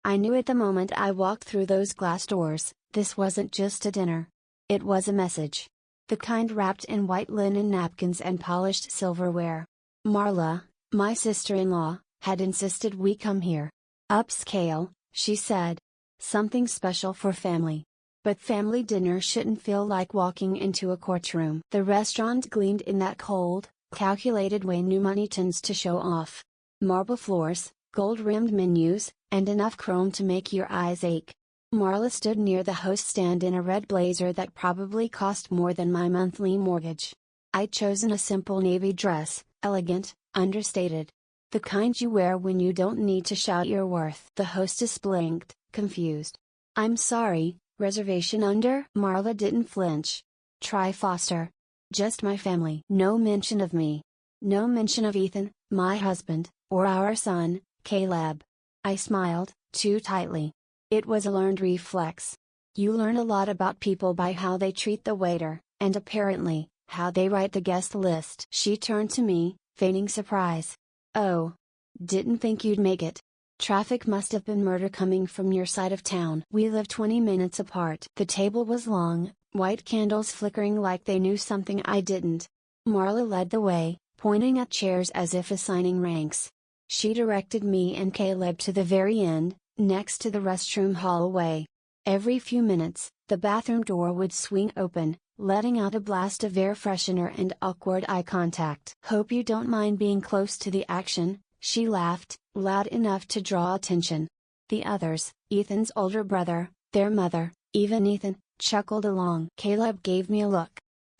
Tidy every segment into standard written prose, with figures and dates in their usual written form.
I knew at the moment I walked through those glass doors, this wasn't just a dinner. It was a message. The kind wrapped in white linen napkins and polished silverware. Marla, my sister-in-law, had insisted we come here. Upscale, she said. Something special for family. But family dinner shouldn't feel like walking into a courtroom. The restaurant gleamed in that cold, calculated way new money tends to show off. Marble floors, gold-rimmed menus, and enough chrome to make your eyes ache. Marla stood near the host stand in a red blazer that probably cost more than my monthly mortgage. I'd chosen a simple navy dress, elegant, understated. The kind you wear when you don't need to shout your worth. The hostess blinked, confused. I'm sorry, reservation under? Marla didn't flinch. Try Foster. Just my family. No mention of me. No mention of Ethan, my husband, or our son, Caleb. I smiled, too tightly. It was a learned reflex. You learn a lot about people by how they treat the waiter, and apparently, how they write the guest list. She turned to me, feigning surprise. Oh. Didn't think you'd make it. Traffic must have been murder coming from your side of town. We live 20 minutes apart. The table was long, white candles flickering like they knew something I didn't. Marla led the way, pointing at chairs as if assigning ranks. She directed me and Caleb to the very end, next to the restroom hallway. Every few minutes, the bathroom door would swing open, letting out a blast of air freshener and awkward eye contact. Hope you don't mind being close to the action, she laughed, loud enough to draw attention. The others, Ethan's older brother, their mother, even Ethan, chuckled along. Caleb gave me a look.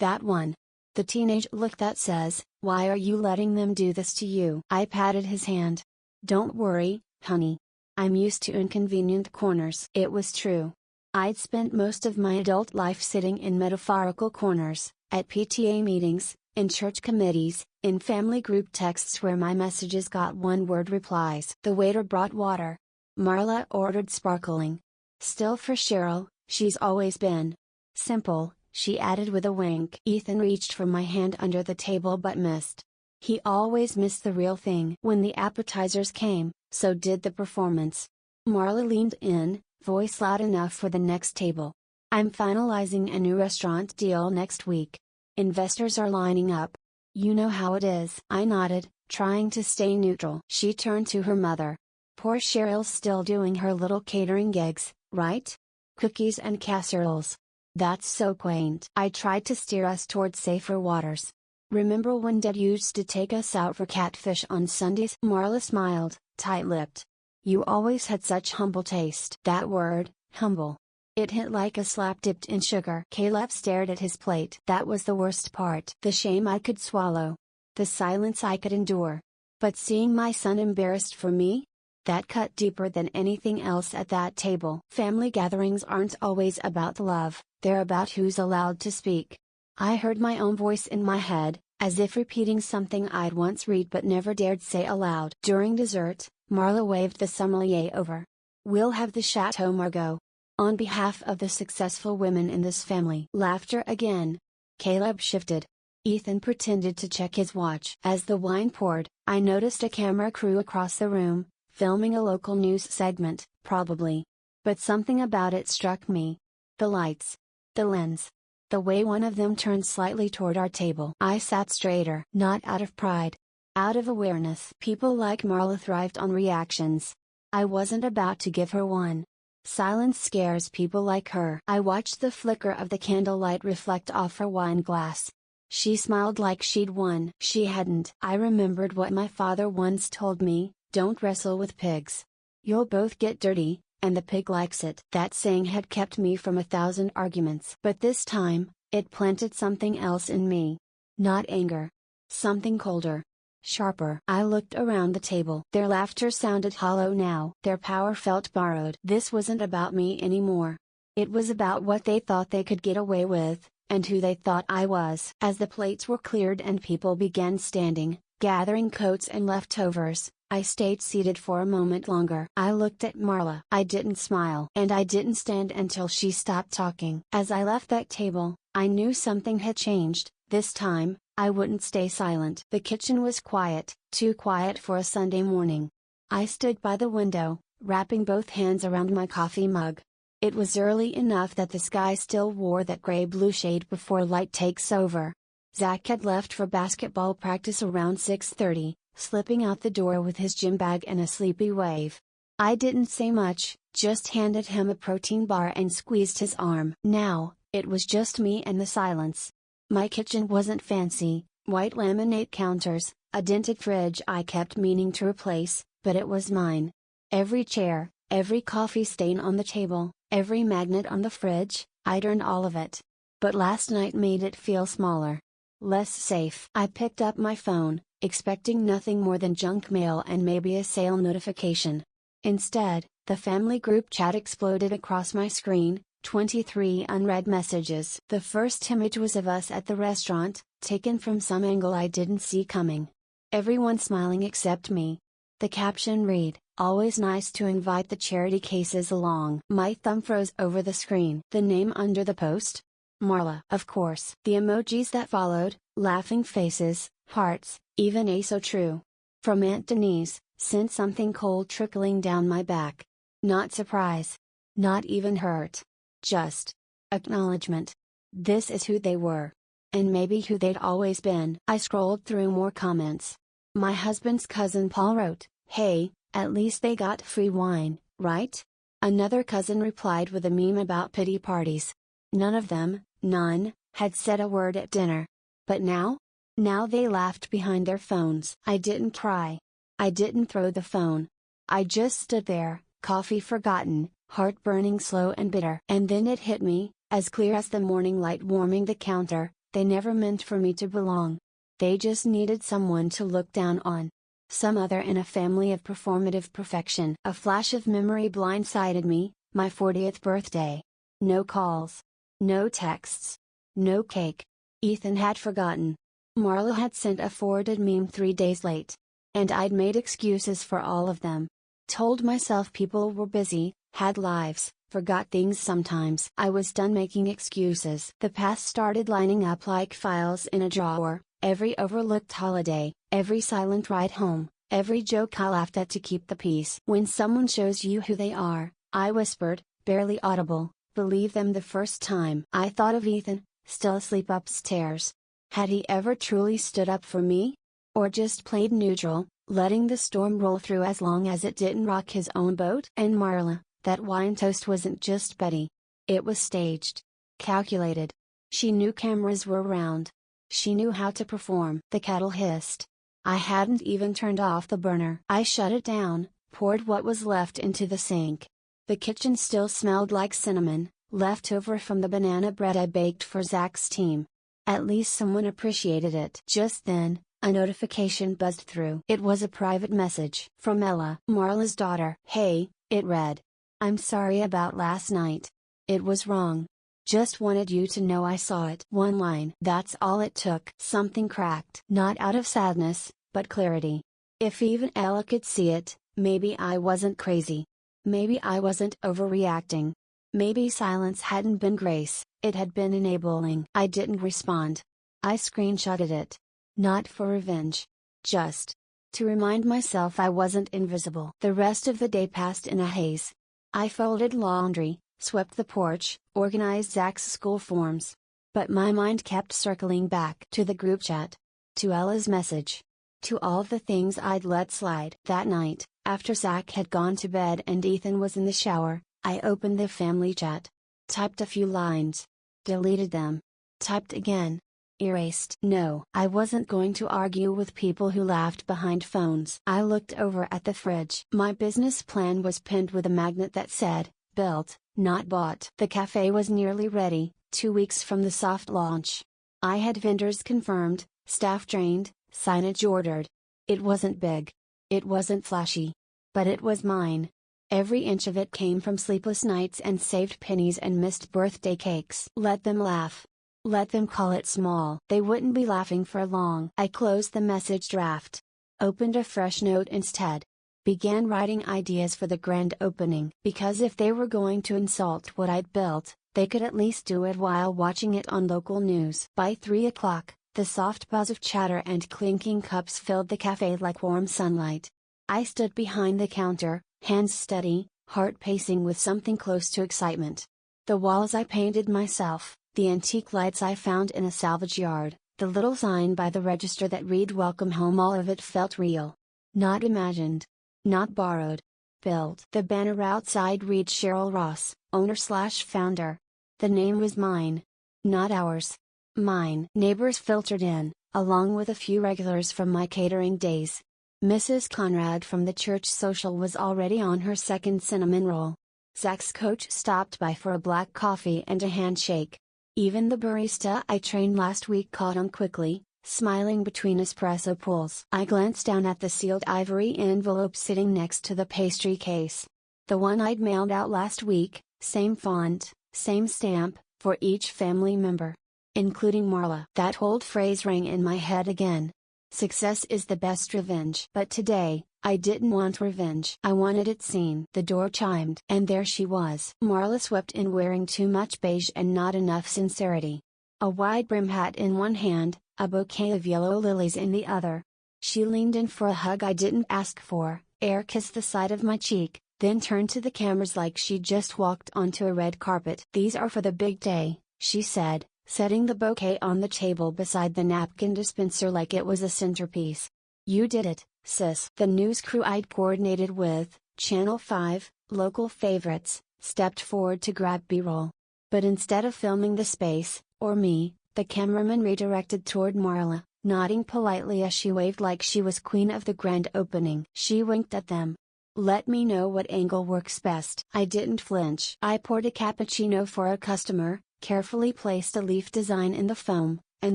That one. The teenage look that says, why are you letting them do this to you? I patted his hand. Don't worry, honey. I'm used to inconvenient corners. It was true. I'd spent most of my adult life sitting in metaphorical corners, at PTA meetings, in church committees, in family group texts where my messages got one-word replies. The waiter brought water. Marla ordered sparkling. Still for Cheryl, she's always been. Simple, she added with a wink. Ethan reached for my hand under the table but missed. He always missed the real thing. When the appetizers came, so did the performance. Marla leaned in, voice loud enough for the next table. I'm finalizing a new restaurant deal next week. Investors are lining up. You know how it is. I nodded, trying to stay neutral. She turned to her mother. Poor Cheryl's still doing her little catering gigs, right? Cookies and casseroles. That's so quaint. I tried to steer us toward safer waters. Remember when Dad used to take us out for catfish on Sundays? Marla smiled, tight-lipped. You always had such humble taste. That word, humble. It hit like a slap dipped in sugar. Caleb stared at his plate. That was the worst part. The shame I could swallow. The silence I could endure. But seeing my son embarrassed for me? That cut deeper than anything else at that table. Family gatherings aren't always about love, they're about who's allowed to speak. I heard my own voice in my head, as if repeating something I'd once read but never dared say aloud. During dessert, Marla waved the sommelier over. We'll have the Chateau Margaux. On behalf of the successful women in this family. Laughter again. Caleb shifted. Ethan pretended to check his watch. As the wine poured, I noticed a camera crew across the room, filming a local news segment, probably. But something about it struck me. The lights. The lens. The way one of them turned slightly toward our table. I sat straighter. Not out of pride. Out of awareness. People like Marla thrived on reactions. I wasn't about to give her one. Silence scares people like her. I watched the flicker of the candlelight reflect off her wine glass. She smiled like she'd won. She hadn't. I remembered what my father once told me, don't wrestle with pigs. You'll both get dirty, and the pig likes it. That saying had kept me from 1,000 arguments. But this time, it planted something else in me. Not anger. Something colder. Sharper. I looked around the table. Their laughter sounded hollow now. Their power felt borrowed. This wasn't about me anymore. It was about what they thought they could get away with, and who they thought I was. As the plates were cleared and people began standing, gathering coats and leftovers, I stayed seated for a moment longer. I looked at Marla. I didn't smile. And I didn't stand until she stopped talking. As I left that table, I knew something had changed. This time, I wouldn't stay silent. The kitchen was quiet, too quiet for a Sunday morning. I stood by the window, wrapping both hands around my coffee mug. It was early enough that the sky still wore that gray-blue shade before light takes over. Zach had left for basketball practice around 6:30, slipping out the door with his gym bag and a sleepy wave. I didn't say much, just handed him a protein bar and squeezed his arm. Now, it was just me and the silence. My kitchen wasn't fancy, white laminate counters, a dented fridge I kept meaning to replace, but it was mine. Every chair, every coffee stain on the table, every magnet on the fridge, I'd earned all of it. But last night made it feel smaller. Less safe. I picked up my phone, expecting nothing more than junk mail and maybe a sale notification. Instead, the family group chat exploded across my screen, 23 unread messages. The first image was of us at the restaurant, taken from some angle I didn't see coming. Everyone smiling except me. The caption read, "Always nice to invite the charity cases along." My thumb froze over the screen. The name under the post? Marla. Of course. The emojis that followed, laughing faces, hearts, even a "so true." From Aunt Denise, sent something cold trickling down my back. Not surprise. Not even hurt. Just acknowledgement. This is who they were. And maybe who they'd always been. I scrolled through more comments. My husband's cousin Paul wrote, "Hey, at least they got free wine, right?" Another cousin replied with a meme about pity parties. None of them, none, had said a word at dinner. But now? Now they laughed behind their phones. I didn't cry. I didn't throw the phone. I just stood there, coffee forgotten, heart burning slow and bitter. And then it hit me, as clear as the morning light warming the counter, they never meant for me to belong. They just needed someone to look down on. Some other in a family of performative perfection. A flash of memory blindsided me, my 40th birthday. No calls. No texts. No cake. Ethan had forgotten. Marla had sent a forwarded meme 3 days late. And I'd made excuses for all of them. Told myself people were busy, had lives, forgot things sometimes. I was done making excuses. The past started lining up like files in a drawer, every overlooked holiday, every silent ride home, every joke I laughed at to keep the peace. When someone shows you who they are, I whispered, barely audible, believe them the first time. I thought of Ethan, still asleep upstairs. Had he ever truly stood up for me? Or just played neutral, letting the storm roll through as long as it didn't rock his own boat? And Marla, that wine toast wasn't just Betty. It was staged. Calculated. She knew cameras were around. She knew how to perform. The kettle hissed. I hadn't even turned off the burner. I shut it down, poured what was left into the sink. The kitchen still smelled like cinnamon, left over from the banana bread I baked for Zach's team. At least someone appreciated it. Just then, a notification buzzed through. It was a private message from Ella, Marla's daughter. "Hey," it read. "I'm sorry about last night. It was wrong. Just wanted you to know I saw it." One line. That's all it took. Something cracked. Not out of sadness, but clarity. If even Ella could see it, maybe I wasn't crazy. Maybe I wasn't overreacting. Maybe silence hadn't been grace, it had been enabling. I didn't respond. I screenshotted it. Not for revenge. Just to remind myself I wasn't invisible. The rest of the day passed in a haze. I folded laundry, swept the porch, organized Zach's school forms. But my mind kept circling back to the group chat. To Ella's message. To all the things I'd let slide. That night, after Zach had gone to bed and Ethan was in the shower, I opened the family chat. Typed a few lines. Deleted them. Typed again. Erased. No, I wasn't going to argue with people who laughed behind phones. I looked over at the fridge. My business plan was pinned with a magnet that said, "Built, not bought." The cafe was nearly ready, 2 weeks from the soft launch. I had vendors confirmed, staff trained, signage ordered. It wasn't big. It wasn't flashy. But it was mine. Every inch of it came from sleepless nights and saved pennies and missed birthday cakes. Let them laugh. Let them call it small. They wouldn't be laughing for long. I closed the message draft. Opened a fresh note instead. Began writing ideas for the grand opening. Because if they were going to insult what I'd built, they could at least do it while watching it on local news. By 3 o'clock, the soft buzz of chatter and clinking cups filled the cafe like warm sunlight. I stood behind the counter, Hands steady, heart pacing with something close to excitement. The walls I painted myself, the antique lights I found in a salvage yard, the little sign by the register that read "Welcome Home," all of it felt real. Not imagined. Not borrowed. Built. The banner outside read Cheryl Ross, owner/founder. The name was mine. Not ours. Mine. Neighbors filtered in, along with a few regulars from my catering days. Mrs. Conrad from the church social was already on her second cinnamon roll. Zach's coach stopped by for a black coffee and a handshake. Even the barista I trained last week caught on quickly, smiling between espresso pulls. I glanced down at the sealed ivory envelope sitting next to the pastry case. The one I'd mailed out last week, same font, same stamp, for each family member. Including Marla. That old phrase rang in my head again. Success is the best revenge. But today, I didn't want revenge. I wanted it seen. The door chimed. And there she was. Marla swept in wearing too much beige and not enough sincerity. A wide brim hat in one hand, a bouquet of yellow lilies in the other. She leaned in for a hug I didn't ask for, air kissed the side of my cheek, then turned to the cameras like she'd just walked onto a red carpet. "These are for the big day," she said, setting the bouquet on the table beside the napkin dispenser like it was a centerpiece. "You did it, sis." The news crew I'd coordinated with, Channel 5, local favorites, stepped forward to grab B-roll. But instead of filming the space, or me, the cameraman redirected toward Marla, nodding politely as she waved like she was queen of the grand opening. She winked at them. "Let me know what angle works best." I didn't flinch. I poured a cappuccino for a customer, carefully placed a leaf design in the foam, and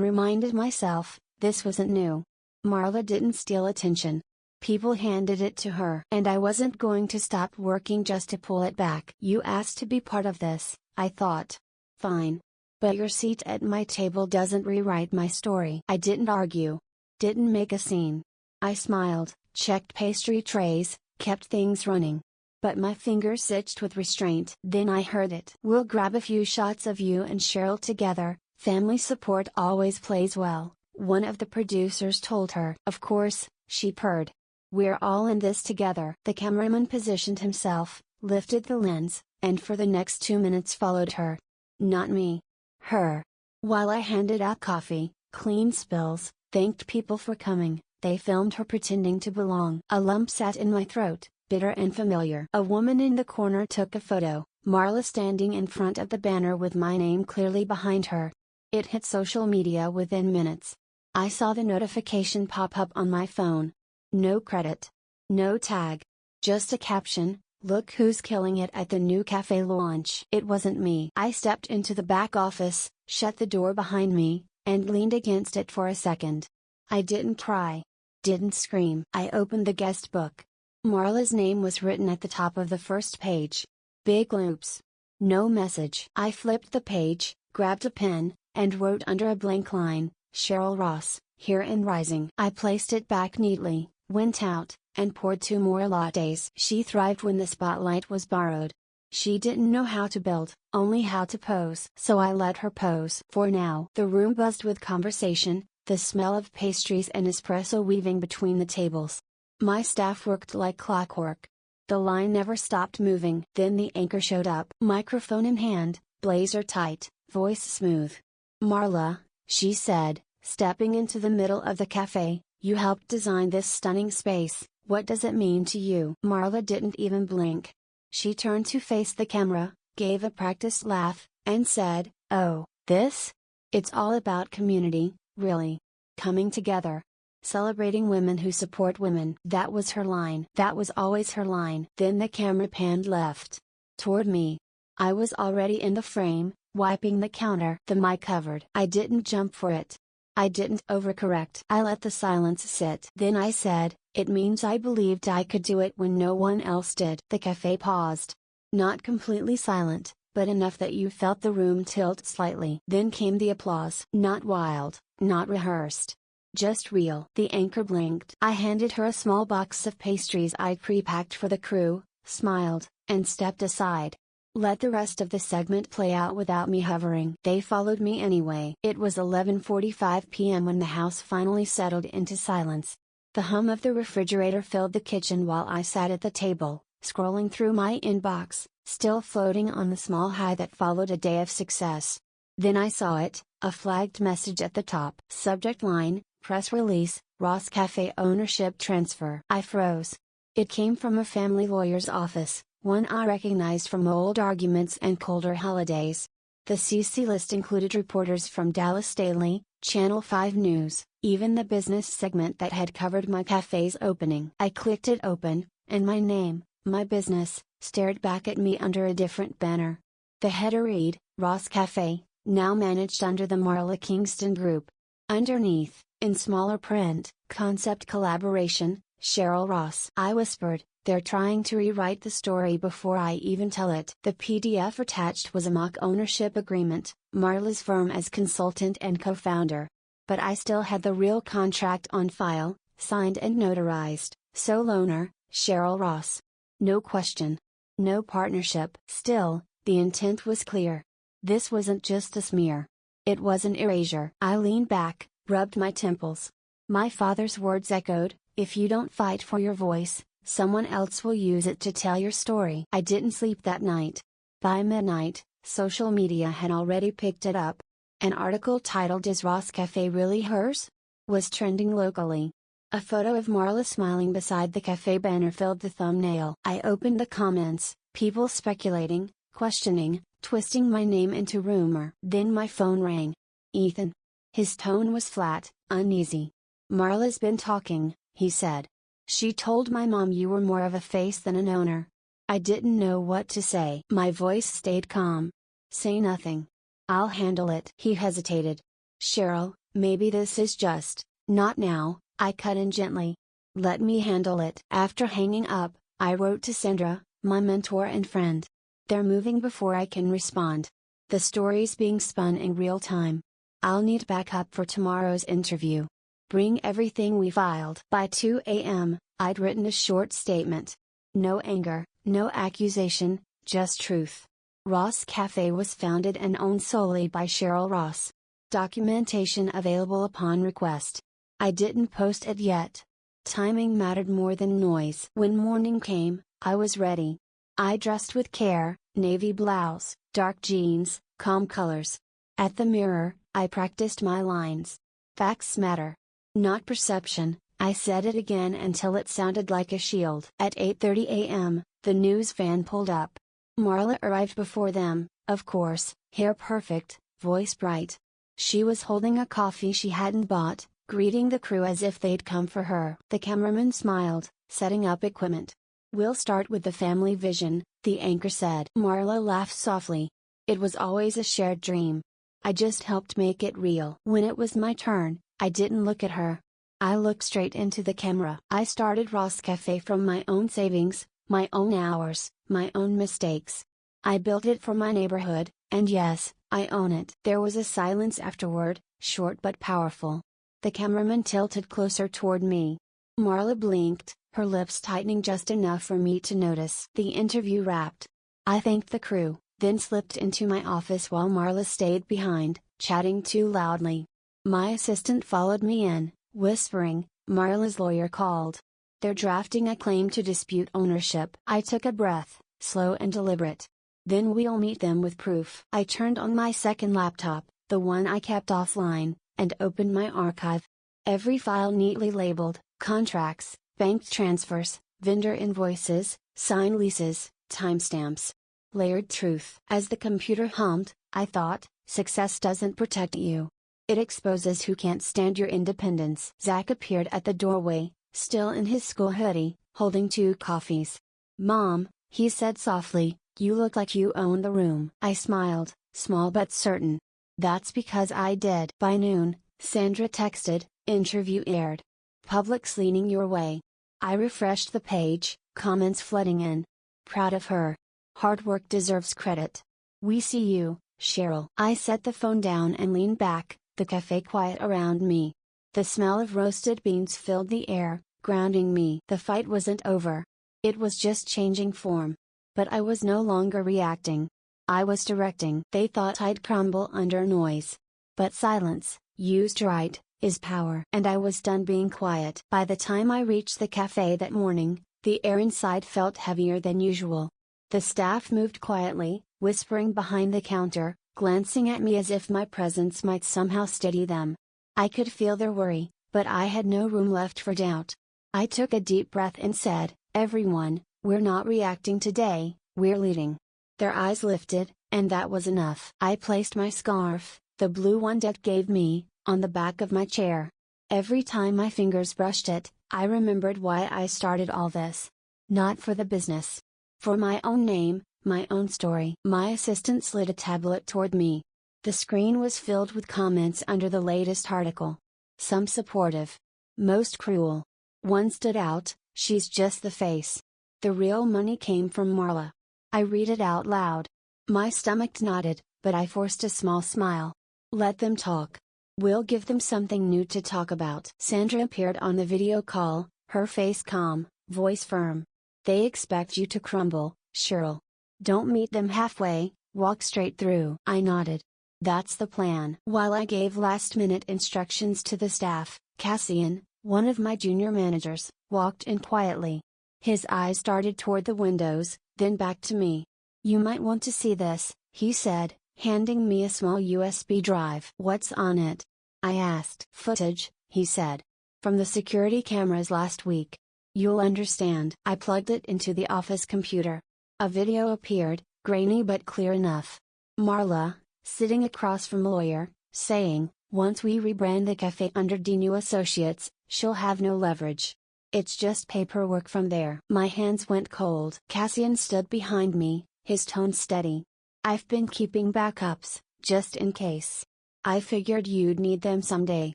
reminded myself, this wasn't new. Marla didn't steal attention. People handed it to her. And I wasn't going to stop working just to pull it back. "You asked to be part of this," I thought. "Fine. But your seat at my table doesn't rewrite my story." I didn't argue. Didn't make a scene. I smiled, checked pastry trays, kept things running. But my fingers itched with restraint. Then I heard it. "We'll grab a few shots of you and Cheryl together, family support always plays well," one of the producers told her. "Of course," she purred. "We're all in this together." The cameraman positioned himself, lifted the lens, and for the next 2 minutes followed her. Not me. Her. While I handed out coffee, cleaned spills, thanked people for coming, they filmed her pretending to belong. A lump sat in my throat, bitter and familiar. A woman in the corner took a photo, Marla standing in front of the banner with my name clearly behind her. It hit social media within minutes. I saw the notification pop up on my phone. No credit. No tag. Just a caption, "Look who's killing it at the new cafe launch." It wasn't me. I stepped into the back office, shut the door behind me, and leaned against it for a second. I didn't cry. Didn't scream. I opened the guest book. Marla's name was written at the top of the first page. Big loops. No message. I flipped the page, grabbed a pen, and wrote under a blank line, "Cheryl Ross, here and rising." I placed it back neatly, went out, and poured 2 more lattes. She thrived when the spotlight was borrowed. She didn't know how to build, only how to pose. So I let her pose. For now. The room buzzed with conversation, the smell of pastries and espresso weaving between the tables. My staff worked like clockwork. The line never stopped moving. Then the anchor showed up. Microphone in hand, blazer tight, voice smooth. "Marla," she said, stepping into the middle of the cafe, "you helped design this stunning space. What does it mean to you?" Marla didn't even blink. She turned to face the camera, gave a practiced laugh, and said, "Oh, this? It's all about community, really. Coming together. Celebrating women who support women." That was her line. That was always her line. Then the camera panned left. Toward me. I was already in the frame, wiping the counter. The mic covered. I didn't jump for it. I didn't overcorrect. I let the silence sit. Then I said, "It means I believed I could do it when no one else did." The cafe paused. Not completely silent, but enough that you felt the room tilt slightly. Then came the applause. Not wild, not rehearsed. Just real. The anchor blinked. I handed her a small box of pastries I'd pre-packed for the crew, smiled, and stepped aside. Let the rest of the segment play out without me hovering. They followed me anyway. It was 11:45 p.m. when the house finally settled into silence. The hum of the refrigerator filled the kitchen while I sat at the table, scrolling through my inbox, still floating on the small high that followed a day of success. Then I saw it, a flagged message at the top. Subject line, press release, Ross Cafe ownership transfer. I froze. It came from a family lawyer's office, one I recognized from old arguments and colder holidays. The CC list included reporters from Dallas Daily, Channel 5 News, even the business segment that had covered my cafe's opening. I clicked it open, and my name, my business, stared back at me under a different banner. The header read, Ross Cafe, now managed under the Marla Kingston Group. Underneath, in smaller print, concept collaboration, Cheryl Ross. I whispered, they're trying to rewrite the story before I even tell it. The PDF attached was a mock ownership agreement, Marla's firm as consultant and co-founder. But I still had the real contract on file, signed and notarized, sole owner, Cheryl Ross. No question. No partnership. Still, the intent was clear. This wasn't just a smear. It was an erasure. I leaned back, rubbed my temples. My father's words echoed, if you don't fight for your voice, someone else will use it to tell your story. I didn't sleep that night. By midnight, social media had already picked it up. An article titled Is Ross Cafe Really Hers? Was trending locally. A photo of Marla smiling beside the cafe banner filled the thumbnail. I opened the comments, people speculating, questioning, twisting my name into rumor. Then my phone rang. Ethan. His tone was flat, uneasy. Marla's been talking, he said. She told my mom you were more of a face than an owner. I didn't know what to say. My voice stayed calm. Say nothing. I'll handle it. He hesitated. Cheryl, maybe this is just, not now, I cut in gently. Let me handle it. After hanging up, I wrote to Sandra, my mentor and friend. They're moving before I can respond. The story's being spun in real time. I'll need backup for tomorrow's interview. Bring everything we filed. By 2 a.m., I'd written a short statement. No anger, no accusation, just truth. Ross Cafe was founded and owned solely by Cheryl Ross. Documentation available upon request. I didn't post it yet. Timing mattered more than noise. When morning came, I was ready. I dressed with care, navy blouse, dark jeans, calm colors. At the mirror, I practiced my lines. Facts matter. Not perception, I said it again until it sounded like a shield. At 8:30 a.m., the news van pulled up. Marla arrived before them, of course, hair perfect, voice bright. She was holding a coffee she hadn't bought, greeting the crew as if they'd come for her. The cameraman smiled, setting up equipment. We'll start with the family vision, the anchor said. Marla laughed softly. It was always a shared dream. I just helped make it real. When it was my turn, I didn't look at her. I looked straight into the camera. I started Ross Cafe from my own savings, my own hours, my own mistakes. I built it for my neighborhood, and yes, I own it. There was a silence afterward, short but powerful. The cameraman tilted closer toward me. Marla blinked, her lips tightening just enough for me to notice. The interview wrapped. I thanked the crew, then slipped into my office while Marla stayed behind, chatting too loudly. My assistant followed me in, whispering, Marla's lawyer called. They're drafting a claim to dispute ownership. I took a breath, slow and deliberate. Then we'll meet them with proof. I turned on my second laptop, the one I kept offline, and opened my archive. Every file neatly labeled, contracts, bank transfers, vendor invoices, signed leases, timestamps. Layered truth. As the computer hummed, I thought, success doesn't protect you. It exposes who can't stand your independence. Zach appeared at the doorway, still in his school hoodie, holding 2 coffees. Mom, he said softly, you look like you own the room. I smiled, small but certain. That's because I did. By noon, Sandra texted, interview aired. Public's leaning your way. I refreshed the page, comments flooding in. Proud of her. Hard work deserves credit. We see you, Cheryl. I set the phone down and leaned back, the cafe quiet around me. The smell of roasted beans filled the air, grounding me. The fight wasn't over. It was just changing form. But I was no longer reacting. I was directing. They thought I'd crumble under noise. But silence, used right, is power. And I was done being quiet. By the time I reached the cafe that morning, The air inside felt heavier than usual. The staff moved quietly, whispering behind the counter, glancing at me as if my presence might somehow steady them. I could feel their worry, but I had no room left for doubt. I took a deep breath and said, "Everyone, we're not reacting today, we're leading." Their eyes lifted, and that was enough. I placed my scarf, the blue one Dad gave me, on the back of my chair. Every time my fingers brushed it, I remembered why I started all this. Not for the business. For my own name, my own story. My assistant slid a tablet toward me. The screen was filled with comments under the latest article. Some supportive. Most cruel. One stood out, "She's just the face. The real money came from Marla." I read it out loud. My stomach knotted, but I forced a small smile. Let them talk. We'll give them something new to talk about. Sandra appeared on the video call, her face calm, voice firm. "They expect you to crumble, Cheryl. Don't meet them halfway, walk straight through." I nodded. "That's the plan." While I gave last-minute instructions to the staff, Cassian, one of my junior managers, walked in quietly. His eyes darted toward the windows, then back to me. "You might want to see this," he said, handing me a small USB drive. "What's on it?" I asked. "Footage," he said. "From the security cameras last week. You'll understand." I plugged it into the office computer. A video appeared, grainy but clear enough. Marla, sitting across from lawyer, saying, "Once we rebrand the cafe under Dinu Associates, she'll have no leverage. It's just paperwork from there." My hands went cold. Cassian stood behind me, his tone steady. "I've been keeping backups, just in case. I figured you'd need them someday."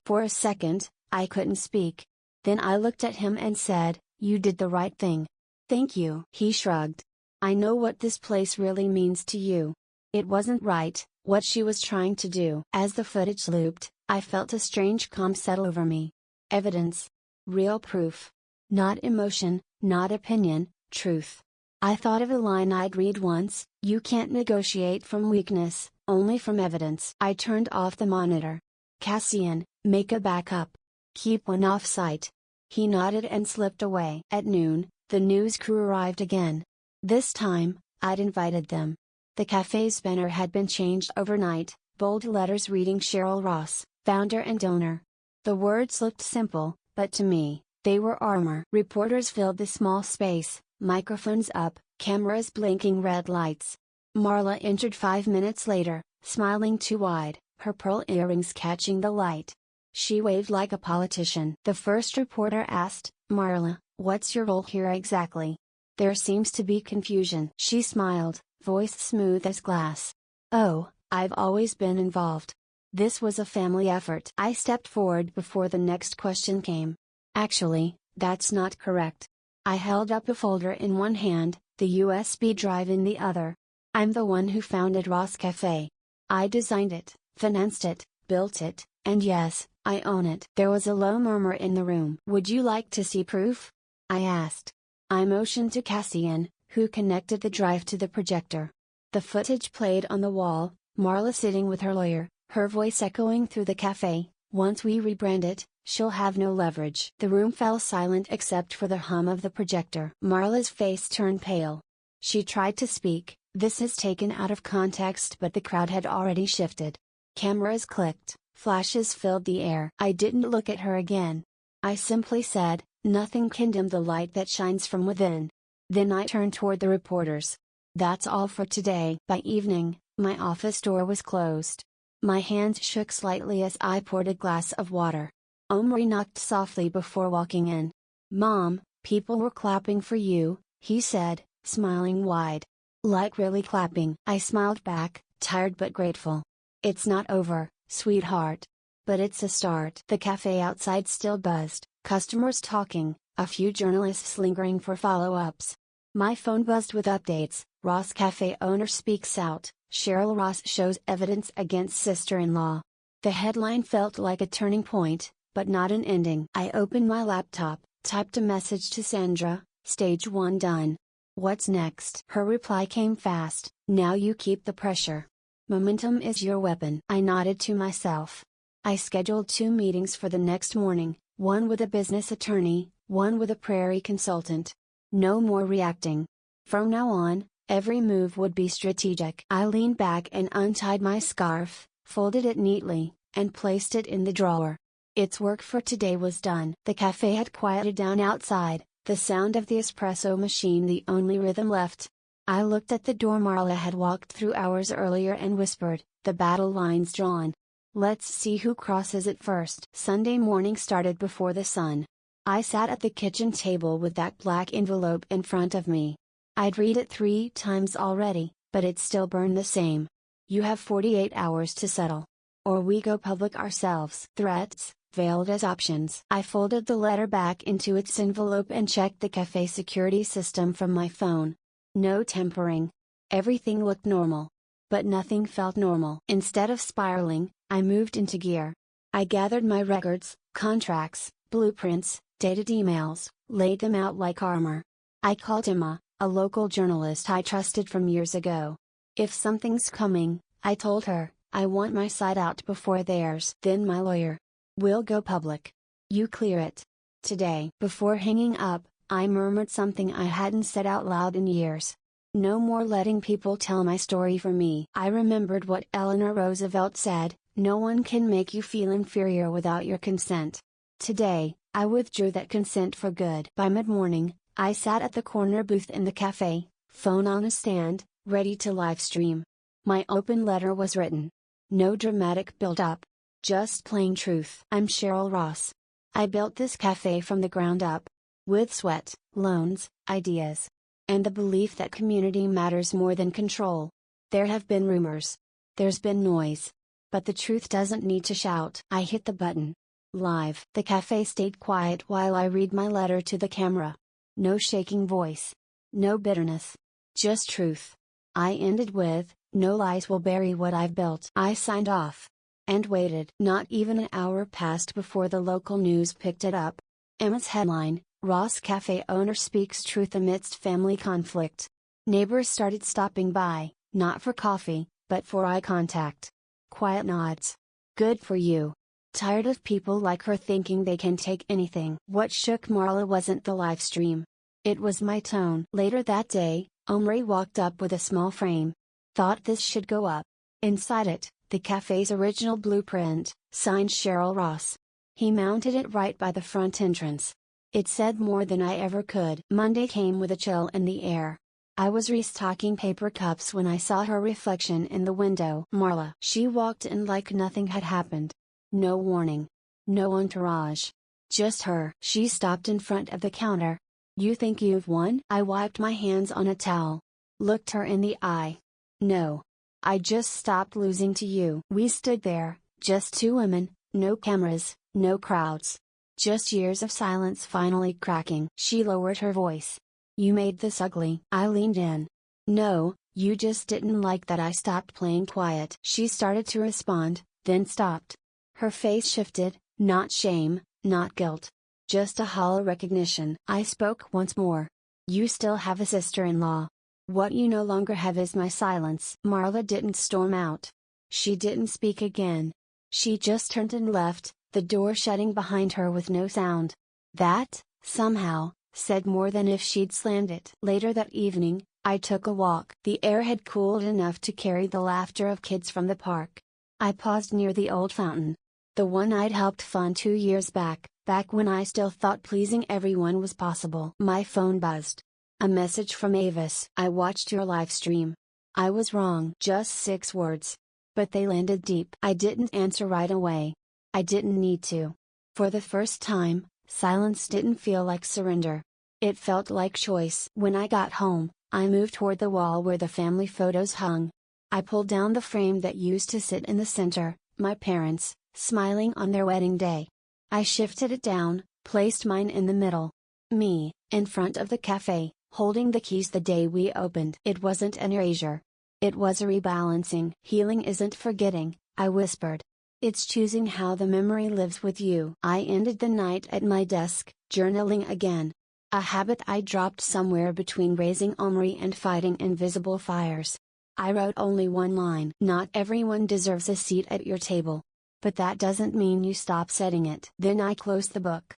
For a second, I couldn't speak. Then I looked at him and said, "You did the right thing. Thank you." He shrugged. "I know what this place really means to you. It wasn't right, what she was trying to do." As the footage looped, I felt a strange calm settle over me. Evidence. Real proof. Not emotion, not opinion, truth. I thought of a line I'd read once, "You can't negotiate from weakness, only from evidence." I turned off the monitor. "Cassian, make a backup. Keep one off-site." He nodded and slipped away. At noon, the news crew arrived again. This time, I'd invited them. The cafe's banner had been changed overnight, bold letters reading Cheryl Ross, founder and owner. The words looked simple, but to me, they were armor. Reporters filled the small space, microphones up, cameras blinking red lights. Marla entered 5 minutes later, smiling too wide, her pearl earrings catching the light. She waved like a politician. The first reporter asked, "Marla, what's your role here exactly? There seems to be confusion." She smiled, voice smooth as glass. "Oh, I've always been involved. This was a family effort." I stepped forward before the next question came. "Actually, that's not correct." I held up a folder in one hand, the USB drive in the other. "I'm the one who founded Ross Cafe. I designed it, financed it, built it, and yes, I own it." There was a low murmur in the room. "Would you like to see proof?" I asked. I motioned to Cassian, who connected the drive to the projector. The footage played on the wall, Marla sitting with her lawyer, her voice echoing through the cafe, "Once we rebrand it, she'll have no leverage." The room fell silent except for the hum of the projector. Marla's face turned pale. She tried to speak, this is taken out of context, but the crowd had already shifted. Cameras clicked, flashes filled the air. I didn't look at her again. I simply said, "Nothing can dim the light that shines from within." Then I turned toward the reporters. "That's all for today." By evening, my office door was closed. My hand shook slightly as I poured a glass of water. Omri knocked softly before walking in. "Mom, people were clapping for you," he said, smiling wide. "Like really clapping." I smiled back, tired but grateful. "It's not over, sweetheart. But it's a start." The cafe outside still buzzed, customers talking, a few journalists lingering for follow-ups. My phone buzzed with updates. Ross Cafe owner speaks out, Cheryl Ross shows evidence against sister-in-law. The headline felt like a turning point, but not an ending. I opened my laptop, typed a message to Sandra, "Stage 1 done. What's next?" Her reply came fast, "Now you keep the pressure. Momentum is your weapon." I nodded to myself. I scheduled 2 meetings for the next morning, one with a business attorney, one with a prairie consultant. No more reacting. From now on, every move would be strategic. I leaned back and untied my scarf, folded it neatly, and placed it in the drawer. Its work for today was done. The cafe had quieted down outside, the sound of the espresso machine the only rhythm left. I looked at the door Marla had walked through hours earlier and whispered, "The battle line's drawn. Let's see who crosses it first." Sunday morning started before the sun. I sat at the kitchen table with that black envelope in front of me. I'd read it 3 times already, but it still burned the same. "You have 48 hours to settle. Or we go public ourselves." Threats, veiled as options. I folded the letter back into its envelope and checked the cafe security system from my phone. No tampering. Everything looked normal. But nothing felt normal. Instead of spiraling, I moved into gear. I gathered my records, contracts, blueprints, dated emails, laid them out like armor. I called Emma, a local journalist I trusted from years ago. "If something's coming," I told her, "I want my side out before theirs." Then my lawyer. "We'll go public. You clear it. Today." Before hanging up, I murmured something I hadn't said out loud in years. No more letting people tell my story for me. I remembered what Eleanor Roosevelt said, "No one can make you feel inferior without your consent." Today, I withdrew that consent for good. By mid-morning, I sat at the corner booth in the cafe, phone on a stand, ready to live stream. My open letter was written. No dramatic build-up. Just plain truth. "I'm Cheryl Ross. I built this cafe from the ground up. With sweat, loans, ideas. And the belief that community matters more than control. There have been rumors. There's been noise. But the truth doesn't need to shout." I hit the button. Live. The cafe stayed quiet while I read my letter to the camera. No shaking voice. No bitterness. Just truth. I ended with, "No lies will bury what I've built." I signed off. And waited. Not even an hour passed before the local news picked it up. Emma's headline: "Ross Cafe owner speaks truth amidst family conflict." Neighbors started stopping by, not for coffee, but for eye contact. Quiet nods. "Good for you. Tired of people like her thinking they can take anything." What shook Marla wasn't the live stream. It was my tone. Later that day, Omri walked up with a small frame. "Thought this should go up." Inside it, the cafe's original blueprint, signed Cheryl Ross. He mounted it right by the front entrance. It said more than I ever could. Monday came with a chill in the air. I was restocking paper cups when I saw her reflection in the window. Marla. She walked in like nothing had happened. No warning. No entourage. Just her. She stopped in front of the counter. "You think you've won?" I wiped my hands on a towel. Looked her in the eye. "No. I just stopped losing to you." We stood there, just 2 women, no cameras, no crowds. Just years of silence finally cracking. She lowered her voice. "You made this ugly." I leaned in. "No, you just didn't like that I stopped playing quiet." She started to respond, then stopped. Her face shifted, not shame, not guilt. Just a hollow recognition. I spoke once more. "You still have a sister-in-law. What you no longer have is my silence." Marla didn't storm out. She didn't speak again. She just turned and left, the door shutting behind her with no sound. That, somehow, said more than if she'd slammed it. Later that evening, I took a walk. The air had cooled enough to carry the laughter of kids from the park. I paused near the old fountain. The one I'd helped fund 2 years back when I still thought pleasing everyone was possible. My phone buzzed. A message from Avis. "I watched your live stream. I was wrong." Just 6 words. But they landed deep. I didn't answer right away. I didn't need to. For the first time, silence didn't feel like surrender. It felt like choice. When I got home, I moved toward the wall where the family photos hung. I pulled down the frame that used to sit in the center, my parents, smiling on their wedding day. I shifted it down, placed mine in the middle. Me, in front of the cafe, holding the keys the day we opened. It wasn't an erasure. It was a rebalancing. "Healing isn't forgetting," I whispered. "It's choosing how the memory lives with you." I ended the night at my desk, journaling again. A habit I dropped somewhere between raising Omri and fighting invisible fires. I wrote only one line. "Not everyone deserves a seat at your table. But that doesn't mean you stop setting it." Then I closed the book.